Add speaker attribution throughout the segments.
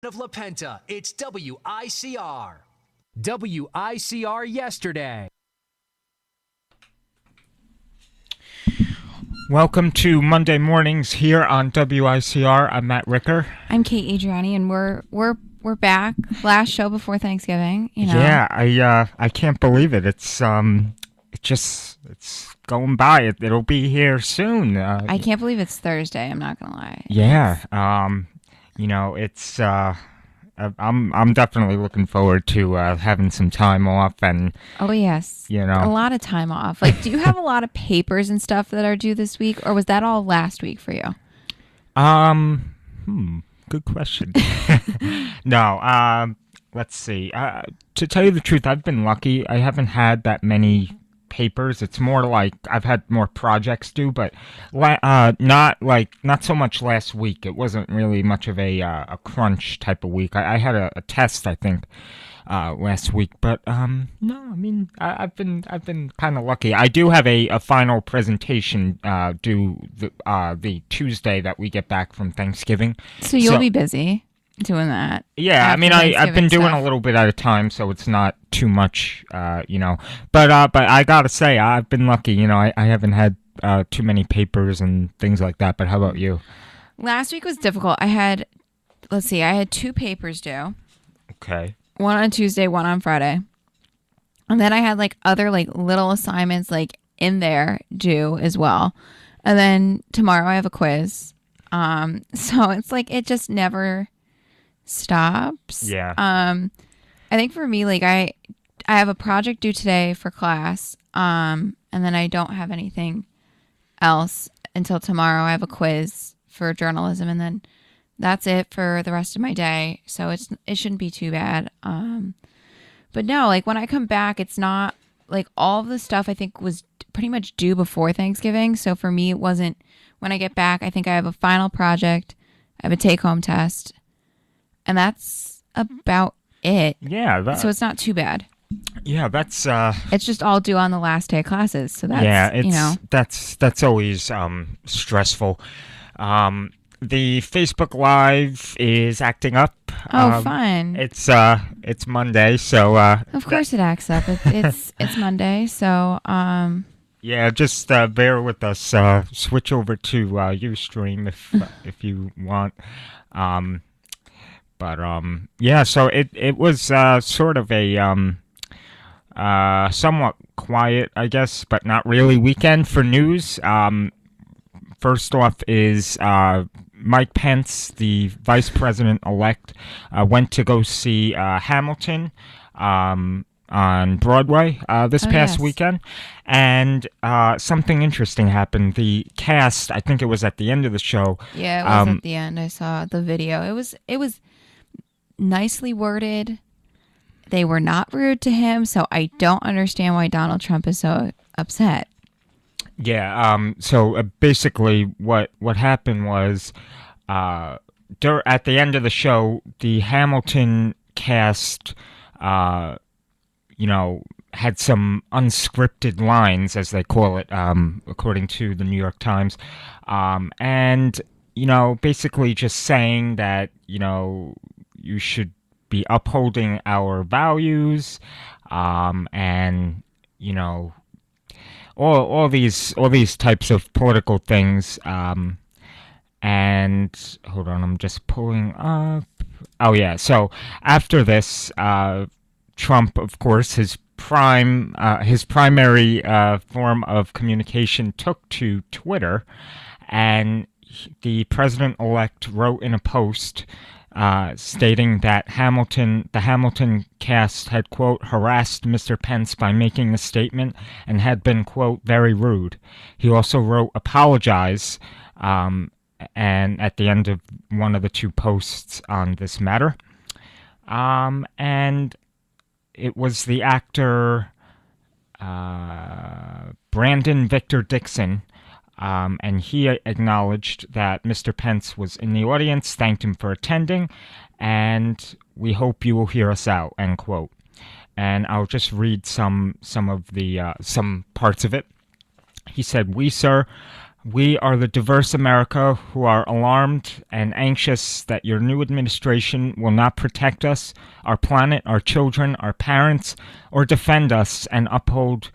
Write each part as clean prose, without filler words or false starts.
Speaker 1: of La Penta, it's WICR. WICR yesterday.
Speaker 2: Welcome to Monday mornings here on WICR. I'm Matt Ricker.
Speaker 3: I'm Kate Adriani, and we're back. Last show before Thanksgiving. You know.
Speaker 2: Yeah, I can't believe it. It's going by. It'll be here soon.
Speaker 3: I can't believe it's Thursday. I'm not gonna lie.
Speaker 2: Yeah. It's I'm definitely looking forward to having some time off and.
Speaker 3: Oh yes. A lot of time off. Like, do you have a lot of papers and stuff that are due this week, or was that all last week for you?
Speaker 2: Good question. No. Let's see. To tell you the truth, I've been lucky. I haven't had that many papers. It's more like I've had more projects due, but not so much last week. It wasn't really much of a crunch type of week. I had a test, I think, last week, but no, I mean, I've been kind of lucky. I do have a final presentation due the Tuesday that we get back from Thanksgiving.
Speaker 3: So you'll be busy doing that.
Speaker 2: Yeah, I mean, I've been doing a little bit at a time, so it's not too much, But I gotta say, I've been lucky. I haven't had too many papers and things like that. But how about you?
Speaker 3: Last week was difficult. I had 2 papers due.
Speaker 2: Okay.
Speaker 3: One on Tuesday, one on Friday. And then I had other little assignments in there due as well. And then tomorrow I have a quiz. So it's it just never stops.
Speaker 2: Yeah.
Speaker 3: I think for me, I have a project due today for class. And then I don't have anything else until tomorrow. I have a quiz for journalism, and then that's it for the rest of my day. So it shouldn't be too bad. But no, when I come back, it's not all of the stuff I think was pretty much due before Thanksgiving. So for me, it wasn't. When I get back, I think I have a final project, I have a take-home test, and that's about it.
Speaker 2: Yeah.
Speaker 3: So it's not too bad.
Speaker 2: Yeah, that's.
Speaker 3: It's just all due on the last day of classes. So that's
Speaker 2: that's always stressful. The Facebook Live is acting up.
Speaker 3: Oh, fun!
Speaker 2: It's Monday, so
Speaker 3: of course it acts up. It's Monday, so
Speaker 2: yeah, just bear with us. Switch over to Ustream if you want. Yeah. So it was sort of a somewhat quiet, I guess, but not really weekend for news. First off is Mike Pence, the vice president-elect, went to go see Hamilton on Broadway this past weekend. And something interesting happened. The cast, I think it was at the end of the show.
Speaker 3: Yeah, it was at the end. I saw the video. It was nicely worded. They were not rude to him, so I don't understand why Donald Trump is so upset.
Speaker 2: Yeah, so basically what happened was at the end of the show, the Hamilton cast, had some unscripted lines, as they call it, according to the New York Times, and, basically just saying that, you should be upholding our values, and, all these types of political things, and hold on, I'm just pulling up. Oh yeah, so after this, Trump, of course, his primary form of communication took to Twitter, and the president-elect wrote in a post stating that the Hamilton cast had, quote, harassed Mr. Pence by making the statement and had been, quote, very rude. He also wrote apologize, and at the end of one of the 2 posts on this matter. And it was the actor Brandon Victor Dixon, and he acknowledged that Mr. Pence was in the audience, thanked him for attending, and we hope you will hear us out, end quote. And I'll just read some of the some parts of it. He said, "We, sir, We are the diverse America who are alarmed and anxious that your new administration will not protect us, our planet, our children, our parents, or defend us and uphold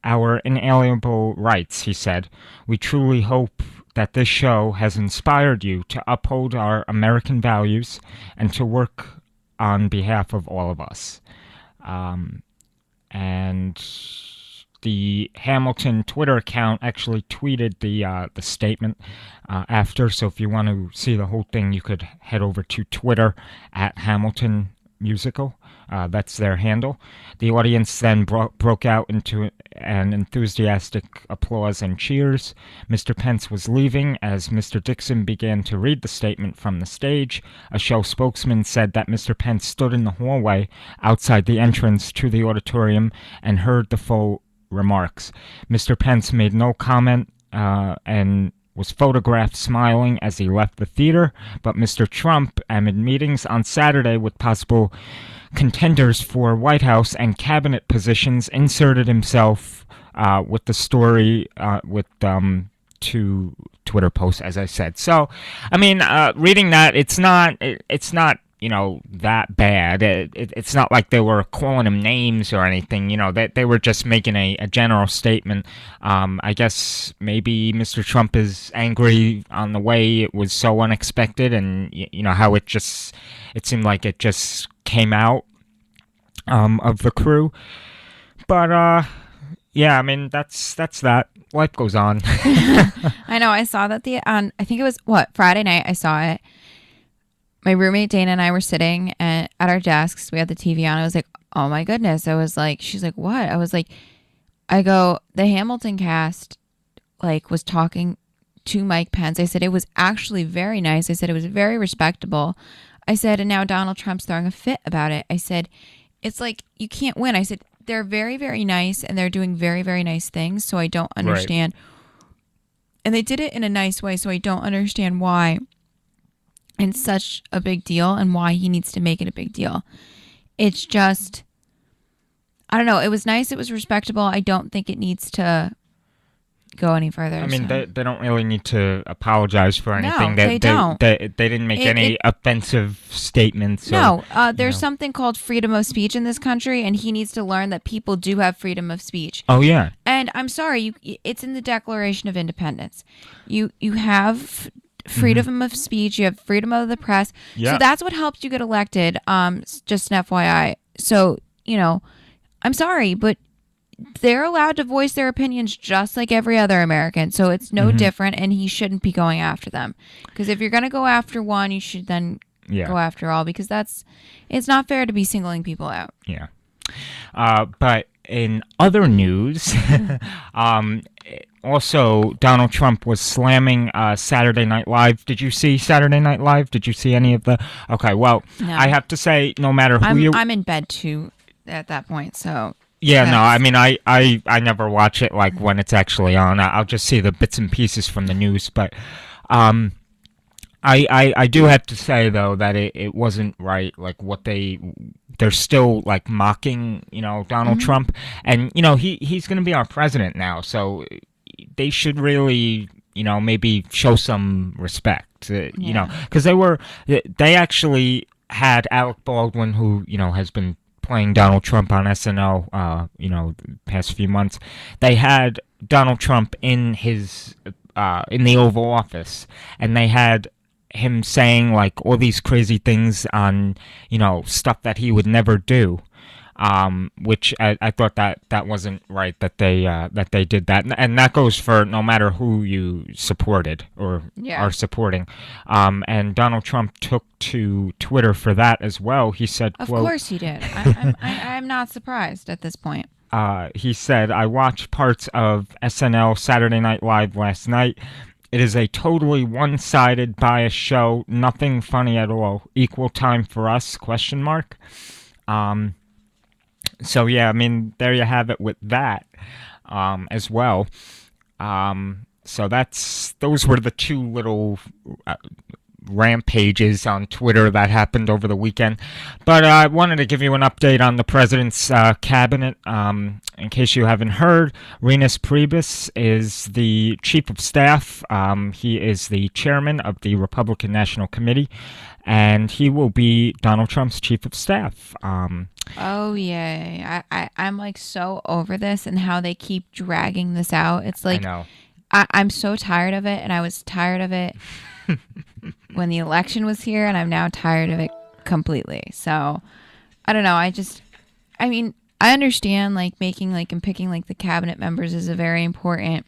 Speaker 2: our inalienable rights, he said. We truly hope that this show has inspired you to uphold our American values and to work on behalf of all of us. And the Hamilton Twitter account actually tweeted the statement after. So if you want to see the whole thing, you could head over to Twitter at Hamilton Musical. That's their handle. The audience then broke out into an enthusiastic applause and cheers. Mr. Pence was leaving as Mr. Dixon began to read the statement from the stage. A show spokesman said that Mr. Pence stood in the hallway outside the entrance to the auditorium and heard the full remarks. Mr. Pence made no comment and was photographed smiling as he left the theater, but Mr. Trump, amid meetings on Saturday with possible contenders for White House and cabinet positions, inserted himself with the story with two Twitter posts, as I said. So, I mean, reading that, it's not that bad. It's not like they were calling him names or anything. They were just making a general statement. I guess maybe Mr. Trump is angry on the way it was so unexpected, and how it seemed like it just came out of the crew. But yeah, I mean that's that. Life goes on.
Speaker 3: I know. I saw that I think it was Friday night. I saw it. My roommate Dana and I were sitting at our desks. We had the TV on. I was like, oh my goodness. I was like, she's like, what? I was like, the Hamilton cast was talking to Mike Pence. I said, it was actually very nice. I said, it was very respectable. I said, and now Donald Trump's throwing a fit about it. I said, it's like, you can't win. I said, they're very, very nice and they're doing very, very nice things. So I don't understand. Right. And they did it in a nice way. So I don't understand why it's such a big deal and why he needs to make it a big deal. It's just, I don't know. It was nice. It was respectable. I don't think it needs to go any further.
Speaker 2: I mean, they don't really need to apologize for anything.
Speaker 3: No, they don't.
Speaker 2: They didn't make any offensive statements.
Speaker 3: No, there's something called freedom of speech in this country, and he needs to learn that people do have freedom of speech.
Speaker 2: Oh, yeah.
Speaker 3: And I'm sorry, it's in the Declaration of Independence. You have freedom of speech, you have freedom of the press. Yeah. So that's what helped you get elected. Just an FYI. So, I'm sorry, but they're allowed to voice their opinions just like every other American. So it's no different, and he shouldn't be going after them. Because if you're going to go after one, you should then go after all, because it's not fair to be singling people out.
Speaker 2: Yeah. But in other news, also, Donald Trump was slamming Saturday Night Live. Did you see Saturday Night Live? Did you see any of the... Okay, well, no. I have to say, no matter who
Speaker 3: I'm in bed, too, at that point, so...
Speaker 2: Yeah, no, I mean, I never watch it, when it's actually on. I'll just see the bits and pieces from the news, but... I do have to say, though, that it wasn't right, what they're still, mocking, Donald Trump, and, he's going to be our president now, so they should really, maybe show some respect, because they actually had Alec Baldwin, who, has been playing Donald Trump on SNL, the past few months. They had Donald Trump in in the Oval Office, and they had him saying all these crazy things on stuff that he would never do, which I thought that wasn't right that they did that, and that goes for no matter who you supported or are supporting. And Donald Trump took to Twitter for that as well. He said,
Speaker 3: "Of
Speaker 2: quote,
Speaker 3: course he did. I'm not surprised at this point."
Speaker 2: He said, "I watched parts of SNL Saturday Night Live last night. It is a totally one-sided, biased show. Nothing funny at all. Equal time for us? ? So yeah, I mean, there you have it with that as well. So those were the two little rampages on Twitter that happened over the weekend. But I wanted to give you an update on the president's cabinet. In case you haven't heard, Reince Priebus is the chief of staff. He is the chairman of the Republican National Committee, and he will be Donald Trump's chief of staff.
Speaker 3: Oh yay! I'm like so over this and how they keep dragging this out. It's like
Speaker 2: I know.
Speaker 3: I'm so tired of it, and I was tired of it when the election was here, and I'm now tired of it completely. So I don't know. I mean, I understand like making like and picking like the cabinet members is a very important,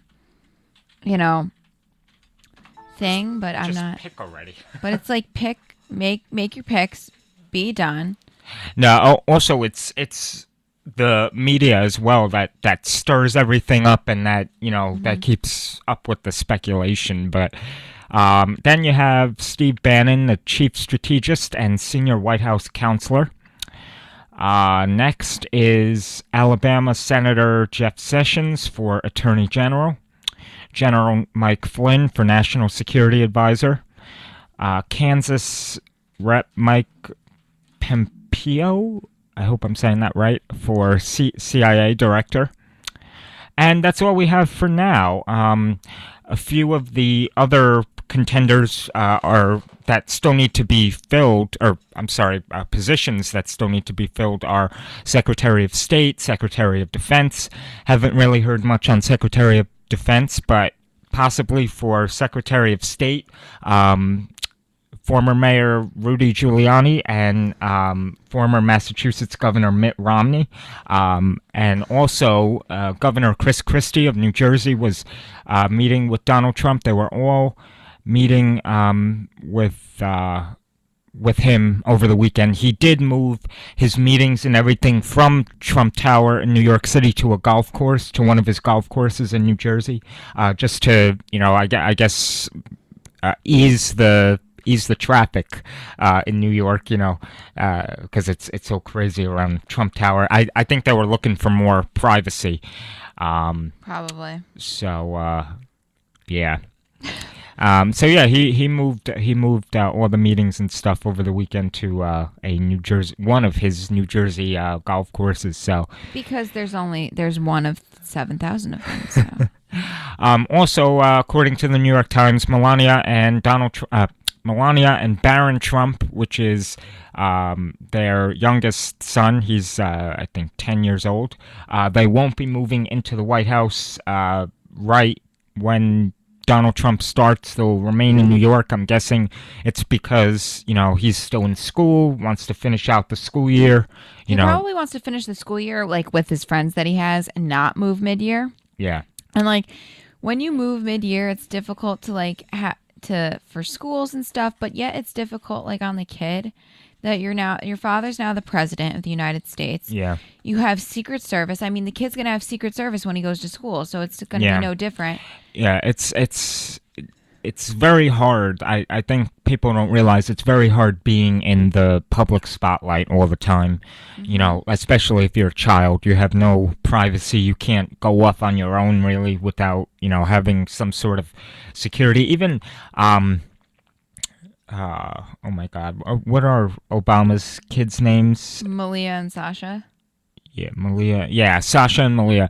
Speaker 3: thing, but I'm
Speaker 2: Just
Speaker 3: not.
Speaker 2: pick already.
Speaker 3: But it's like make your picks, be done.
Speaker 2: No, also it's the media as well that stirs everything up and that that keeps up with the speculation. But then you have Steve Bannon, the chief strategist and senior White House counselor. Next is Alabama Senator Jeff Sessions for Attorney General, General Mike Flynn for National Security Advisor, Kansas Rep Mike Pompeo, I hope I'm saying that right, for CIA Director. And that's all we have for now. A few of the other contenders that still need to be filled, positions that still need to be filled are Secretary of State, Secretary of Defense. Haven't really heard much on Secretary of Defense, but possibly for Secretary of State, former Mayor Rudy Giuliani and former Massachusetts Governor Mitt Romney, and also Governor Chris Christie of New Jersey was meeting with Donald Trump. They were all meeting with him over the weekend. He did move his meetings and everything from Trump Tower in New York City to a golf course, to one of his golf courses in New Jersey, just to I guess ease the traffic in New York, because it's so crazy around Trump Tower. I think they were looking for more privacy.
Speaker 3: Probably.
Speaker 2: So, yeah. He moved all the meetings and stuff over the weekend to one of his New Jersey golf courses. So
Speaker 3: because there's one of 7,000 of them. So.
Speaker 2: Also, according to the New York Times, Melania and Barron Trump, which is their youngest son, he's I think 10 years old. They won't be moving into the White House right when Donald Trump starts. They'll remain in New York. I'm guessing it's because he's still in school, wants to finish out the school year.
Speaker 3: He probably wants to finish the school year like with his friends that he has and not move mid-year.
Speaker 2: Yeah.
Speaker 3: And like when you move mid-year, it's difficult to like for schools and stuff, but yet it's difficult like on the kid that your father's now the president of the United States.
Speaker 2: Yeah.
Speaker 3: You have Secret Service. I mean, the kid's going to have Secret Service when he goes to school, so it's going to be no different.
Speaker 2: Yeah, it's very hard. I think people don't realize it's very hard being in the public spotlight all the time. Mm-hmm. Especially if you're a child, you have no privacy. You can't go off on your own really without, having some sort of security. Even, oh my God, what are Obama's kids' names?
Speaker 3: Malia and Sasha.
Speaker 2: Yeah, Malia. Yeah, Sasha and Malia.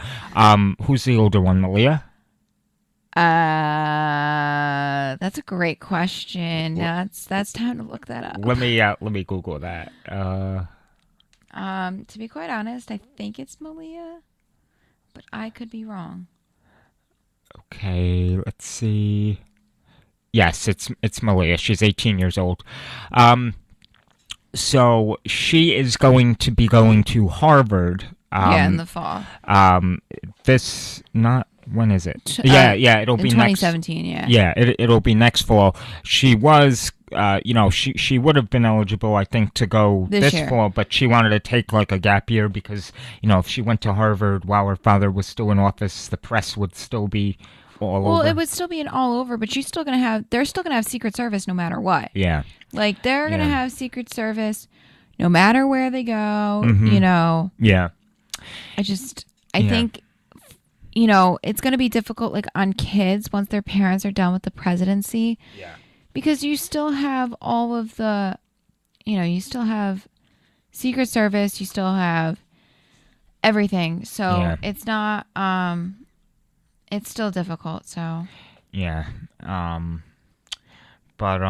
Speaker 2: Who's the older one, Malia?
Speaker 3: That's a great question. That's time to look that up.
Speaker 2: Let me Google that.
Speaker 3: To be quite honest, I think it's Malia, but I could be wrong.
Speaker 2: Okay, let's see. Yes, it's Malia. She's 18 years old. So she is going to be going to Harvard.
Speaker 3: In the fall.
Speaker 2: When is it? It'll be
Speaker 3: 2017.
Speaker 2: It'll be next fall. She was, she would have been eligible, I think, to go this fall, but she wanted to take like a gap year because, if she went to Harvard while her father was still in office, the press would still be all over.
Speaker 3: Well, it would still be all over, but they're still gonna have Secret Service no matter what.
Speaker 2: Yeah.
Speaker 3: Like they're gonna have Secret Service no matter where they go.
Speaker 2: Mm-hmm. Yeah.
Speaker 3: I think. It's going to be difficult, like on kids once their parents are done with the presidency.
Speaker 2: Yeah.
Speaker 3: because you still have all of the, you still have Secret Service, you still have everything. So
Speaker 2: Yeah.
Speaker 3: it's not, it's still difficult. So
Speaker 2: Yeah. But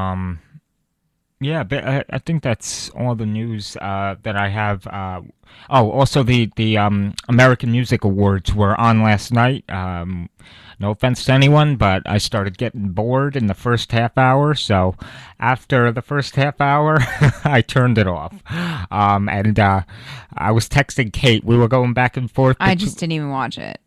Speaker 2: yeah, but I think that's all the news that I have. Also the American Music Awards were on last night. No offense to anyone, but I started getting bored in the first half hour. So after the first half hour, I turned it off. And I was texting Kate. We were going back and forth.
Speaker 3: I just didn't even watch it.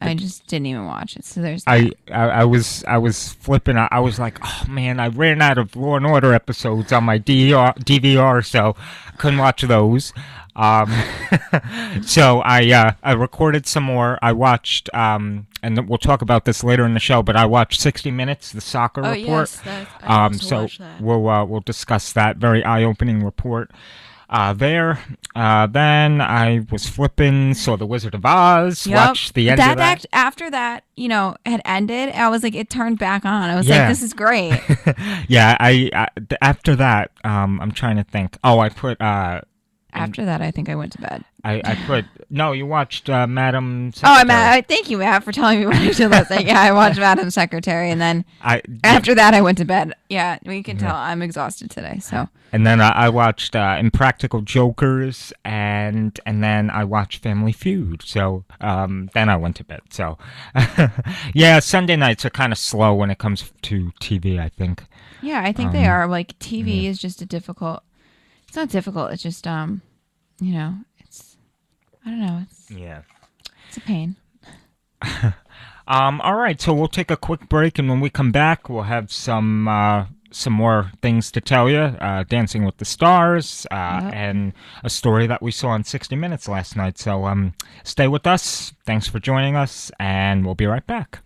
Speaker 3: So there's
Speaker 2: I was flipping. I was like, oh man, I ran out of Law and Order episodes on my DVR, so couldn't watch those. So I recorded some more. I watched, and we'll talk about this later in the show. But I watched 60 Minutes, the soccer report.
Speaker 3: I
Speaker 2: So we'll discuss that very eye-opening report. Then I was flipping, saw The Wizard of Oz, watched the end of that.
Speaker 3: After that, had ended, I was like, it turned back on. I was
Speaker 2: Yeah.
Speaker 3: like, this is great.
Speaker 2: Yeah, after that, I'm trying to think. Oh, I put
Speaker 3: After that, I think I went to bed.
Speaker 2: I put no. You watched Madam
Speaker 3: Oh,
Speaker 2: Secretary.
Speaker 3: thank you, Matt, for telling me what I did last night. Yeah, I watched Madam Secretary, and then after that, I went to bed. Yeah, we can tell I'm exhausted today. So.
Speaker 2: And then I watched Impractical Jokers, and then I watched Family Feud. So then I went to bed. So yeah, Sunday nights are kind of slow when it comes to TV, I think.
Speaker 3: Yeah, I think they are. Like TV is just a difficult. It's not difficult. It's just it's I don't know. It's a pain.
Speaker 2: All right, so we'll take a quick break, and when we come back, we'll have some more things to tell you. Dancing with the Stars, and a story that we saw on 60 Minutes last night. So stay with us. Thanks for joining us, and we'll be right back.